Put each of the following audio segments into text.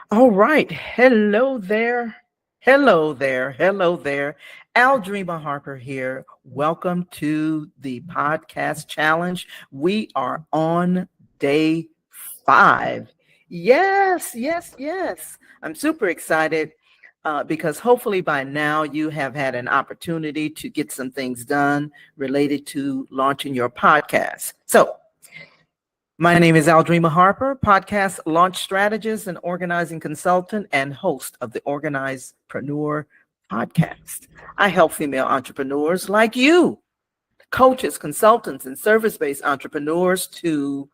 All right. Hello there. Hello there. Hello there. Aldrima Harper here. Welcome to the podcast challenge. We are on day 5. Yes, yes, yes. I'm super excited because hopefully by now you have had an opportunity to get some things done related to launching your podcast. So, my name is Aldrima Harper, podcast launch strategist and organizing consultant and host of the Organizepreneur podcast. I help female entrepreneurs like you, coaches, consultants, and service based entrepreneurs to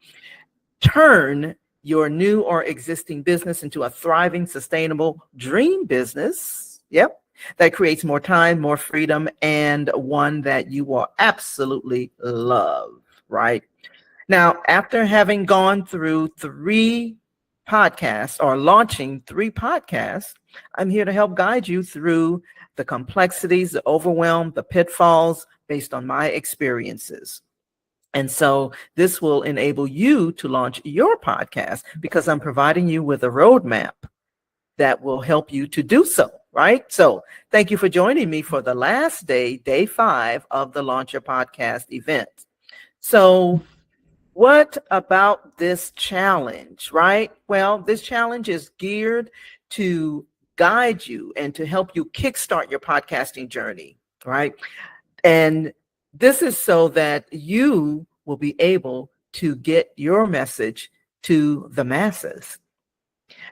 turn your new or existing business into a thriving, sustainable dream business. Yep. That creates more time, more freedom, and one that you will absolutely love, right? Now, after having gone through 3 podcasts or launching 3 podcasts, I'm here to help guide you through the complexities, the overwhelm, the pitfalls based on my experiences. And so this will enable you to launch your podcast because I'm providing you with a roadmap that will help you to do so, right? So thank you for joining me for the last day, day 5 of the Launch Your Podcast event. So what about this challenge, right? Well, this challenge is geared to guide you and to help you kickstart your podcasting journey, right? And this is so that you will be able to get your message to the masses.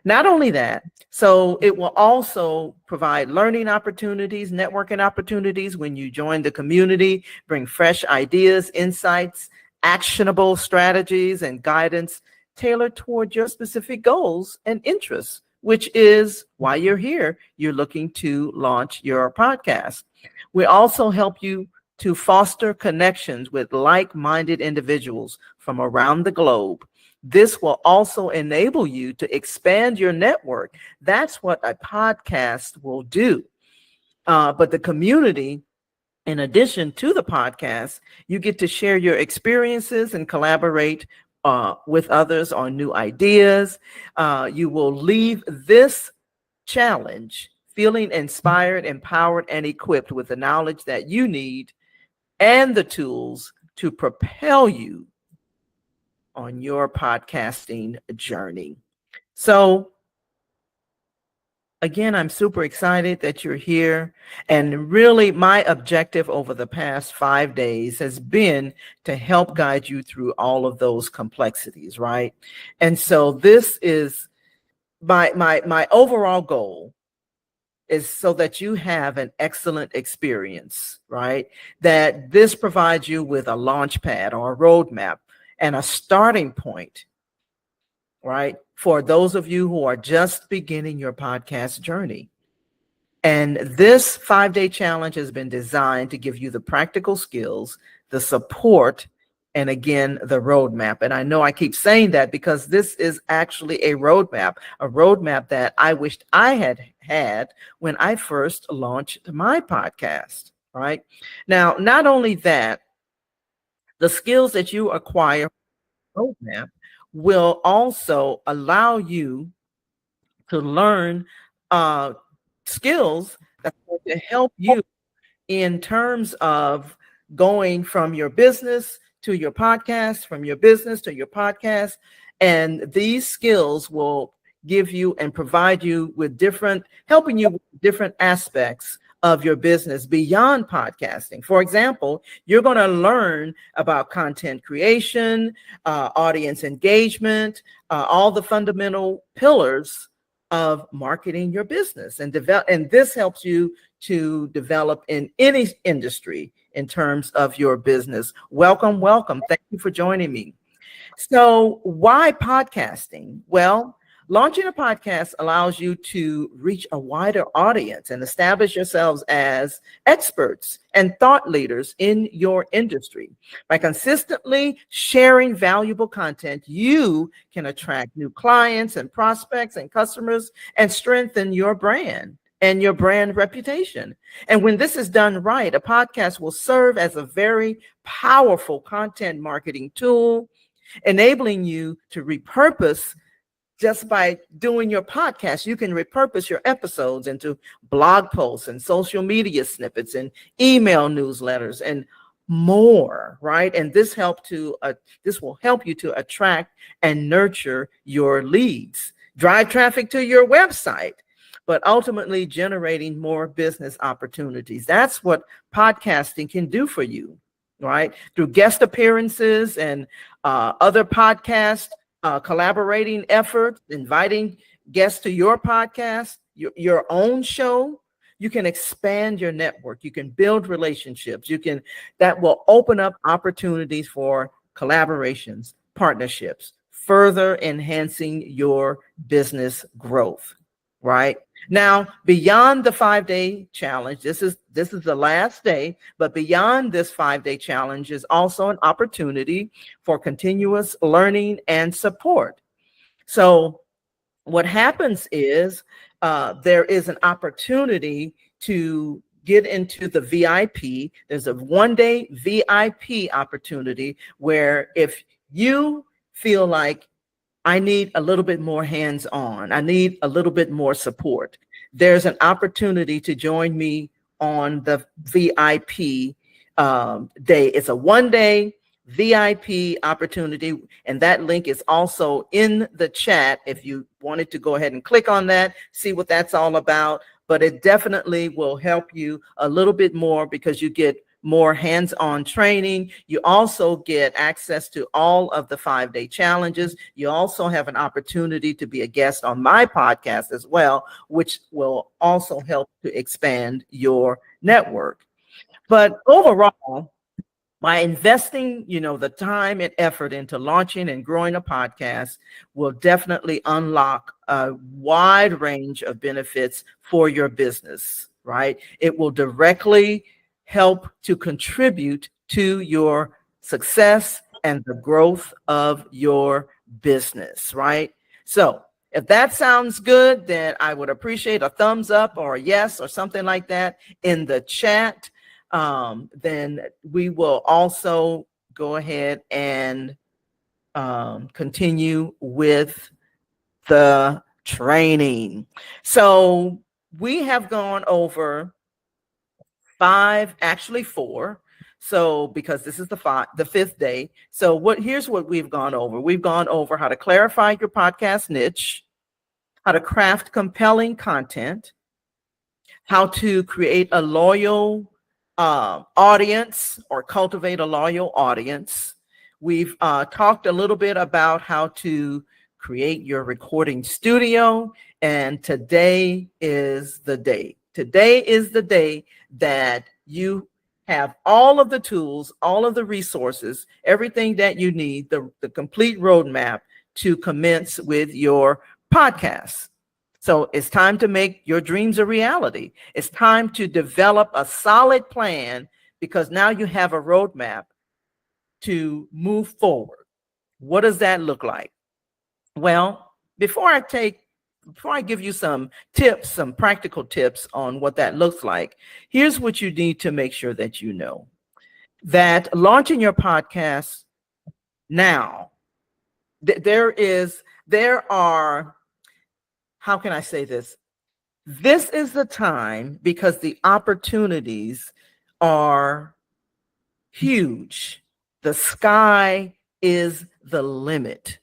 Not only that, so it will also provide learning opportunities, networking opportunities when you join the community, bring fresh ideas, insights, actionable strategies, and guidance tailored toward your specific goals and interests, which is why you're here. You're looking to launch your podcast. We also help you to foster connections with like-minded individuals from around the globe. This will also enable you to expand your network. That's what a podcast will do. But the community, in addition to the podcast, you get to share your experiences and collaborate with others on new ideas. You will leave this challenge feeling inspired, empowered, and equipped with the knowledge that you need and the tools to propel you on your podcasting journey. So, again, I'm super excited that you're here. And really, my objective over the past 5 days has been to help guide you through all of those complexities, right? And so this is my overall goal is so that you have an excellent experience, right? That this provides you with a launch pad or a roadmap and a starting point, right? For those of you who are just beginning your podcast journey. And this 5-day challenge has been designed to give you the practical skills, the support, and again, the roadmap. And I know I keep saying that because this is actually a roadmap that I wished I had had when I first launched my podcast, right? Now, not only that, the skills that you acquire roadmap will also allow you to learn uh, skills that's going to help you in terms of going from your business to your podcast, from your business to your podcast. And these skills will give you and provide you with helping you with different aspects of your business beyond podcasting. For example, you're going to learn about content creation, audience engagement, all the fundamental pillars of marketing your business and this helps you to develop in any industry in terms of your business. Welcome. Thank you for joining me. So why podcasting? Well, launching a podcast allows you to reach a wider audience and establish yourselves as experts and thought leaders in your industry. By consistently sharing valuable content, you can attract new clients and prospects and customers and strengthen your brand and your brand reputation. And when this is done right, a podcast will serve as a very powerful content marketing tool, enabling you to repurpose just by doing your podcast, you can repurpose your episodes into blog posts and social media snippets and email newsletters and more, right? And this will help you to attract and nurture your leads, drive traffic to your website, but ultimately generating more business opportunities. That's what podcasting can do for you, right? Through guest appearances and other podcast collaborating efforts, inviting guests to your podcast, your own show, you can expand your network. You can build relationships. That will open up opportunities for collaborations, partnerships, further enhancing your business growth, right? Now, beyond the 5-day challenge, this is the last day, but beyond this 5-day challenge is also an opportunity for continuous learning and support. So what happens is there is an opportunity to get into the VIP. There's a 1-day VIP opportunity where if you feel like I need a little bit more hands-on, I need a little bit more support, there's an opportunity to join me on the VIP day. It's a 1-day VIP opportunity, and that link is also in the chat if you wanted to go ahead and click on that, see what that's all about. But it definitely will help you a little bit more because you get more hands-on training. You also get access to all of the 5-day challenges. You also have an opportunity to be a guest on my podcast as well, which will also help to expand your network. But overall, by investing, the time and effort into launching and growing a podcast will definitely unlock a wide range of benefits for your business, right? It will directly help to contribute to your success and the growth of your business, right? So if that sounds good, then I would appreciate a thumbs up or a yes or something like that in the chat. Then we will also go ahead and continue with the training. So we have gone over 5, actually 4. So because this is the 5th day. So here's what we've gone over. We've gone over how to clarify your podcast niche, how to craft compelling content, how to create a loyal audience or cultivate a loyal audience. We've talked a little bit about how to create your recording studio, and today is the day. Today is the day that you have all of the tools, all of the resources, everything that you need, the complete roadmap to commence with your podcast. So it's time to make your dreams a reality. It's time to develop a solid plan because now you have a roadmap to move forward. What does that look like? Well, before I give you some tips, some practical tips on what that looks like, here's what you need to make sure that you know. That launching your podcast now, there are, how can I say this? This is the time because the opportunities are huge. The sky is the limit.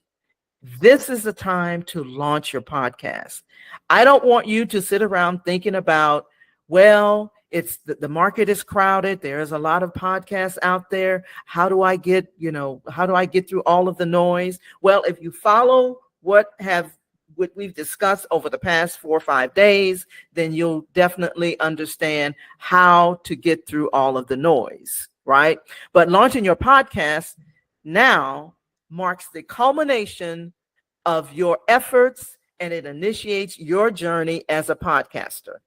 This is the time to launch your podcast. I don't want you to sit around thinking about, well, it's the market is crowded. There's a lot of podcasts out there. How do I get through all of the noise? Well, if you follow what we've discussed over the past 4 or 5 days, then you'll definitely understand how to get through all of the noise, right? But launching your podcast now marks the culmination of your efforts, and it initiates your journey as a podcaster.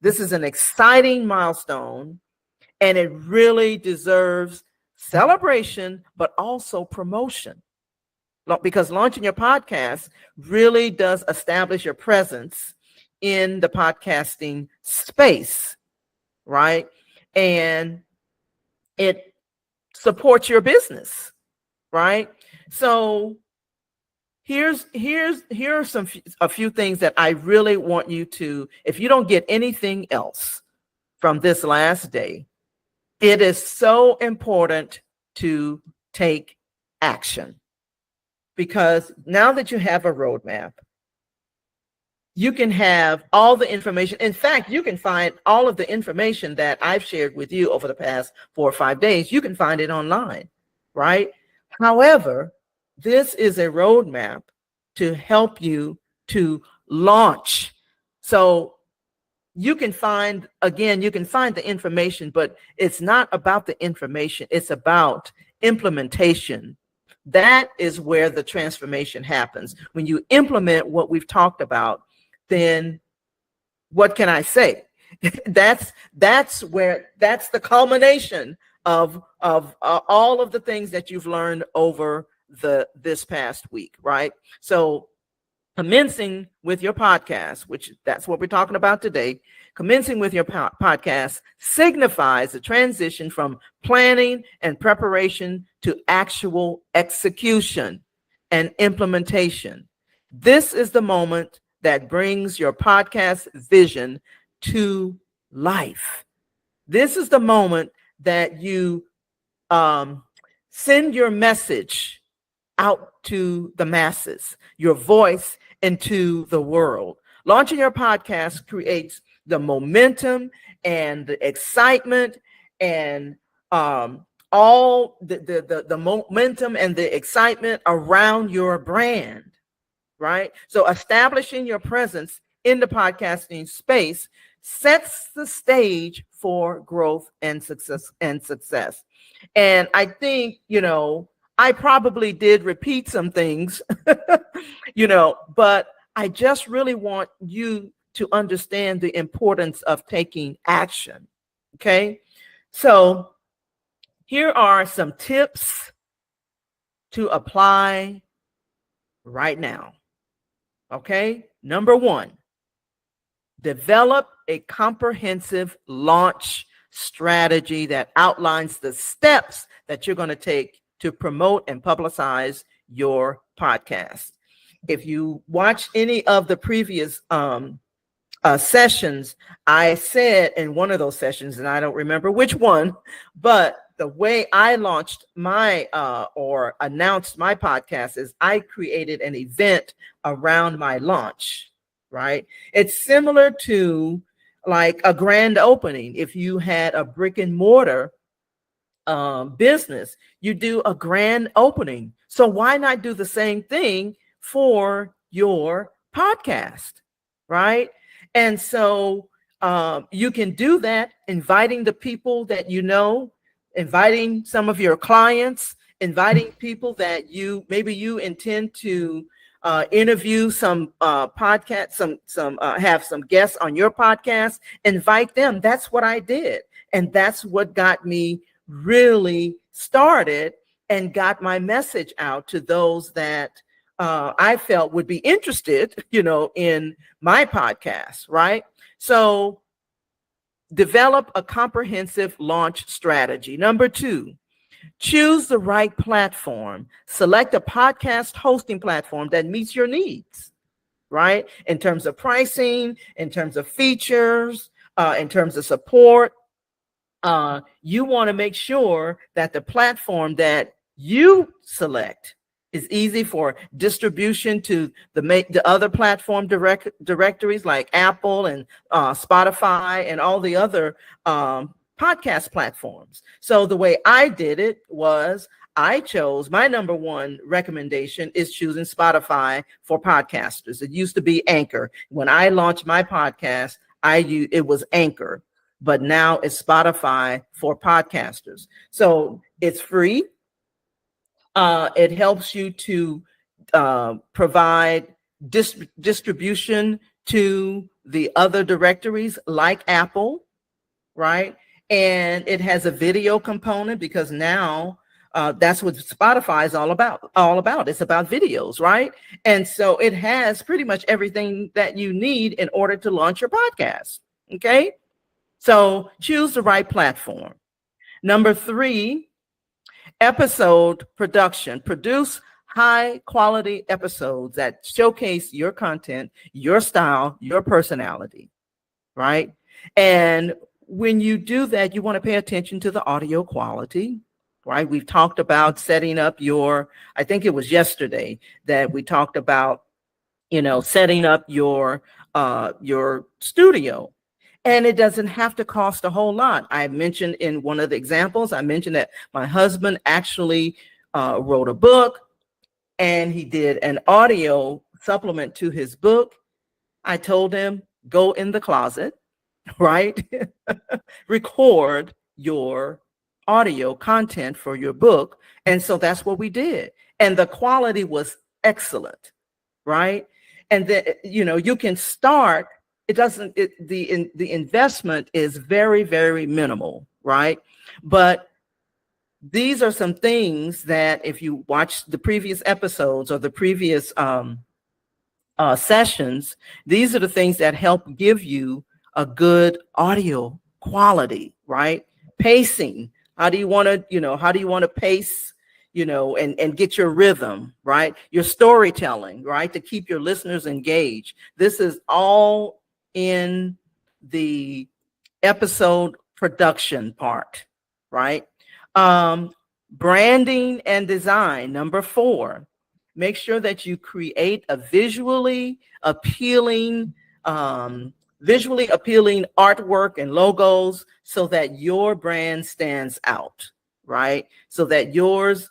This is an exciting milestone, and it really deserves celebration, but also promotion. Because launching your podcast really does establish your presence in the podcasting space, right? And it supports your business, right? So here are a few things that I really want you to, if you don't get anything else from this last day, it is so important to take action, because now that you have a roadmap, you can have all the information. In fact, you can find all of the information that I've shared with you over the past 4 or 5 days. You can find it online, right? However, this is a roadmap to help you to launch. So you can find, again, you can find the information, but it's not about the information. It's about implementation. That is where the transformation happens. When you implement what we've talked about, then what can I say? that's the culmination of all of the things that you've learned over this past week, right? So commencing with your podcast, which that's what we're talking about today, commencing with your podcast signifies the transition from planning and preparation to actual execution and implementation. This is the moment that brings your podcast vision to life. This is the moment that you send your message out to the masses, your voice into the world. Launching your podcast creates the momentum and the excitement and all the momentum and the excitement around your brand, right? So establishing your presence in the podcasting space sets the stage for growth and success. And I think, I probably did repeat some things, but I just really want you to understand the importance of taking action. Okay. So here are some tips to apply right now. Okay. Number 1, develop a comprehensive launch strategy that outlines the steps that you're going to take to promote and publicize your podcast. If you watch any of the previous sessions, I said in one of those sessions, and I don't remember which one, but the way I launched my or announced my podcast is I created an event around my launch, right? It's similar to like a grand opening. If you had a brick and mortar business, you do a grand opening. So why not do the same thing for your podcast, right? And so you can do that, inviting the people that you know, inviting some of your clients, inviting people that maybe you intend to interview some podcast, have some guests on your podcast, invite them. That's what I did. And that's what got me really started and got my message out to those that I felt would be interested, in my podcast, right? So develop a comprehensive launch strategy. Number 2, choose the right platform. Select a podcast hosting platform that meets your needs, right? In terms of pricing, in terms of features, in terms of support. You want to make sure that the platform that you select is easy for distribution to the other platform directories like Apple and Spotify and all the other podcast platforms. So the way I did it was I chose, my number 1 recommendation is choosing Spotify for podcasters. It used to be Anchor. When I launched my podcast, it was Anchor, but now it's Spotify for podcasters. So it's free. It helps you to provide distribution to the other directories like Apple, right? And it has a video component because now that's what Spotify is all about. It's about videos, right? And so it has pretty much everything that you need in order to launch your podcast. Okay. So choose the right platform. Number 3, episode production. Produce high quality episodes that showcase your content, your style, your personality, right? And when you do that, you want to pay attention to the audio quality, right? We've talked about setting up your, I think it was yesterday that we talked about, setting up your studio. And it doesn't have to cost a whole lot. I mentioned in one of the examples, I mentioned that my husband actually wrote a book and he did an audio supplement to his book. I told him, go in the closet, right? Record your audio content for your book. And so that's what we did. And the quality was excellent, right? And then, you can start, it doesn't, the investment is very, very minimal, right? But these are some things that if you watch the previous episodes or the previous sessions, these are the things that help give you a good audio quality, right? Pacing. How do you want to pace, and get your rhythm, right? Your storytelling, right? To keep your listeners engaged. This is all in the episode production part, right? Um, Branding and design, number 4. Make sure that you create a visually appealing artwork and logos so that your brand stands out, right? So that yours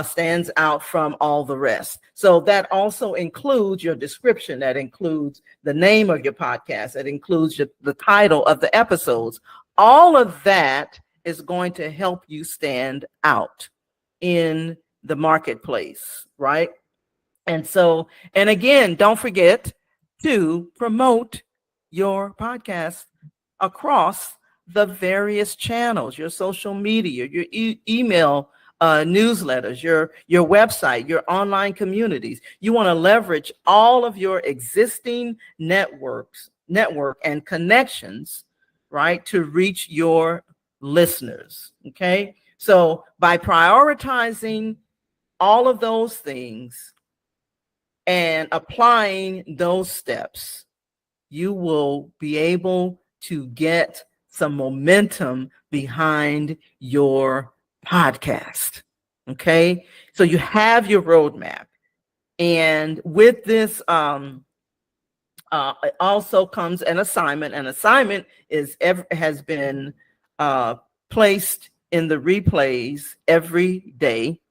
stands out from all the rest. So that also includes your description. That includes the name of your podcast. That includes the title of the episodes. All of that is going to help you stand out in the marketplace, right? And so, and again, don't forget to promote your podcast across the various channels, your social media, your email newsletters, your website, your online communities. You want to leverage all of your existing network and connections, right, to reach your listeners. Okay. So by prioritizing all of those things and applying those steps, you will be able to get some momentum behind your podcast. Okay. So you have your roadmap. And with this, it also comes an assignment. An assignment has been placed in the replays every day.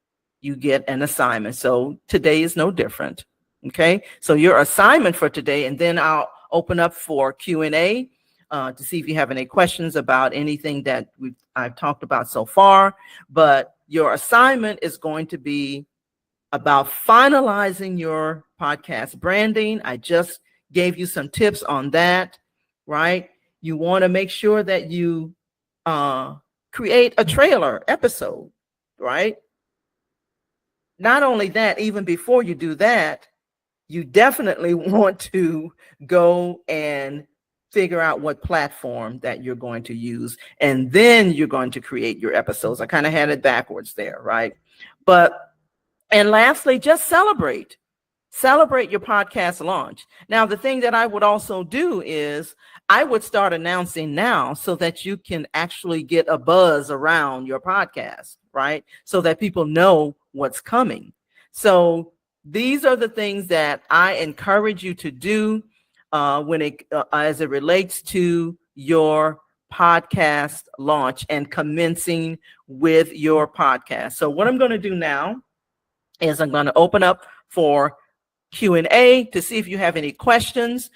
You get an assignment. So today is no different. Okay. So your assignment for today, and then I'll open up for Q&A to see if you have any questions about anything that I've talked about so far. But your assignment is going to be about finalizing your podcast branding. I just gave you some tips on that, right? You want to make sure that you create a trailer episode, right? Not only that, even before you do that, you definitely want to go and figure out what platform that you're going to use. And then you're going to create your episodes. I kind of had it backwards there, right? And lastly, just celebrate your podcast launch. Now, the thing that I would also do is I would start announcing now so that you can actually get a buzz around your podcast, right? So that people know what's coming. So these are the things that I encourage you to do as it relates to your podcast launch and commencing with your podcast. So what I'm going to do now is I'm going to open up for Q&A to see if you have any questions.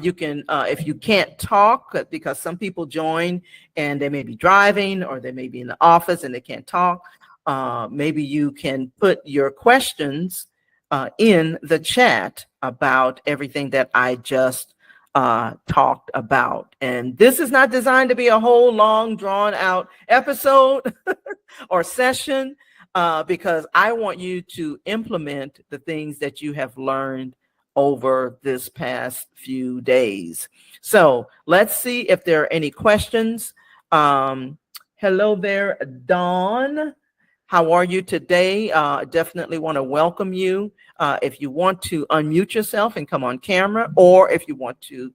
You can, if you can't talk, because some people join and they may be driving or they may be in the office and they can't talk, maybe you can put your questions in the chat about everything that I just talked about. And this is not designed to be a whole long drawn out episode or session. Because I want you to implement the things that you have learned over this past few days. So let's see if there are any questions. Hello there, Dawn. How are you today? Definitely want to welcome you. If you want to unmute yourself and come on camera, or if you want to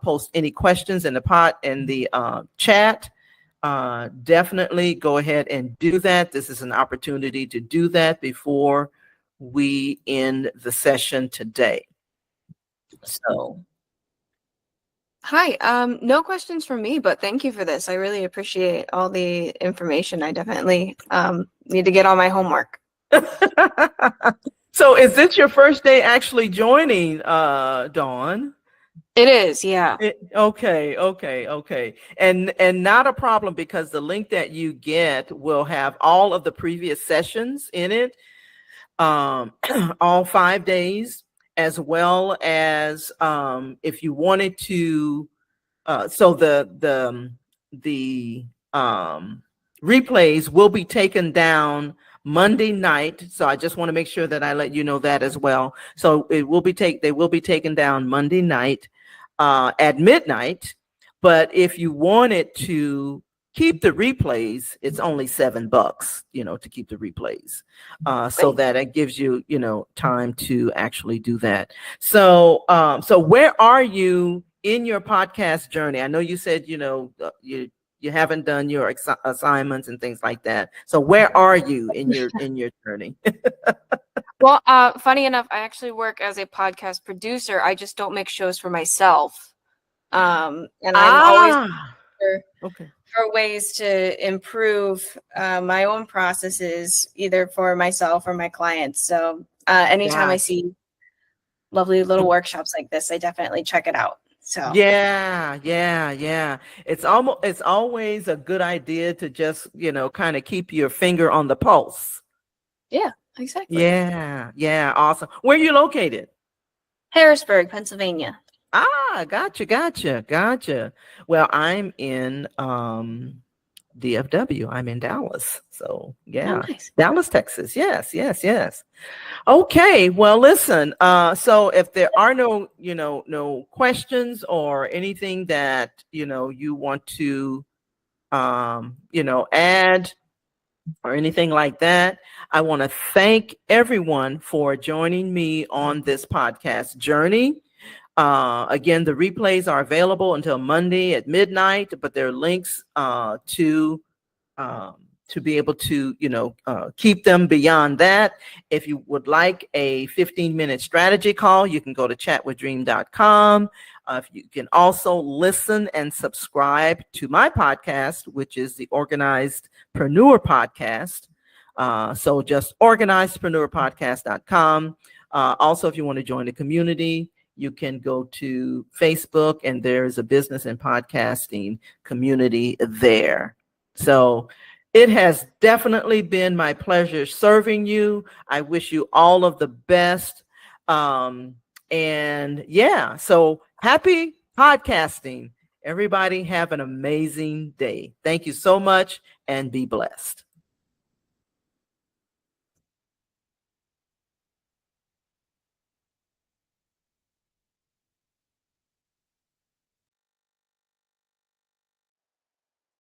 post any questions in the chat, definitely go ahead and do that. This is an opportunity to do that before we end the session today. So. Hi, no questions from me, but thank you for this. I really appreciate all the information. I definitely need to get on my homework. So is this your first day actually joining, Dawn? It is, yeah. Okay. And not a problem, because the link that you get will have all of the previous sessions in it, all 5 days, as well as if you wanted to. So the replays will be taken down Monday night. So I just want to make sure that I let you know that as well. So they will be taken down Monday night at midnight. But if you wanted to keep the replays, it's only $7, to keep the replays. So that it gives you, time to actually do that. So where are you in your podcast journey? I know you said, you haven't done your assignments and things like that. So where are you in your journey? Well, funny enough, I actually work as a podcast producer. I just don't make shows for myself. And I'm always for ways to improve my own processes, either for myself or my clients. So anytime I see lovely little workshops like this, I definitely check it out. So yeah. It's always a good idea to just, kind of keep your finger on the pulse. Yeah, exactly. Yeah, awesome. Where are you located? Harrisburg, Pennsylvania. Gotcha. Well, I'm in DFW. I'm in Dallas. So yeah. Oh, nice. Dallas, Texas. Yes. Okay, well, listen, so if there are no questions or anything that, you want to, add or anything like that, I want to thank everyone for joining me on this podcast journey. Again, the replays are available until Monday at midnight, but there are links to be able to, keep them beyond that. If you would like a 15-minute strategy call, you can go to chatwithdream.com. You can also listen and subscribe to my podcast, which is the Organizedpreneur Podcast. So just organizedpreneurpodcast.com. Also, if you want to join the community, you can go to Facebook, and there's a business and podcasting community there. So it has definitely been my pleasure serving you. I wish you all of the best. And yeah, so happy podcasting. Everybody have an amazing day. Thank you so much, and be blessed.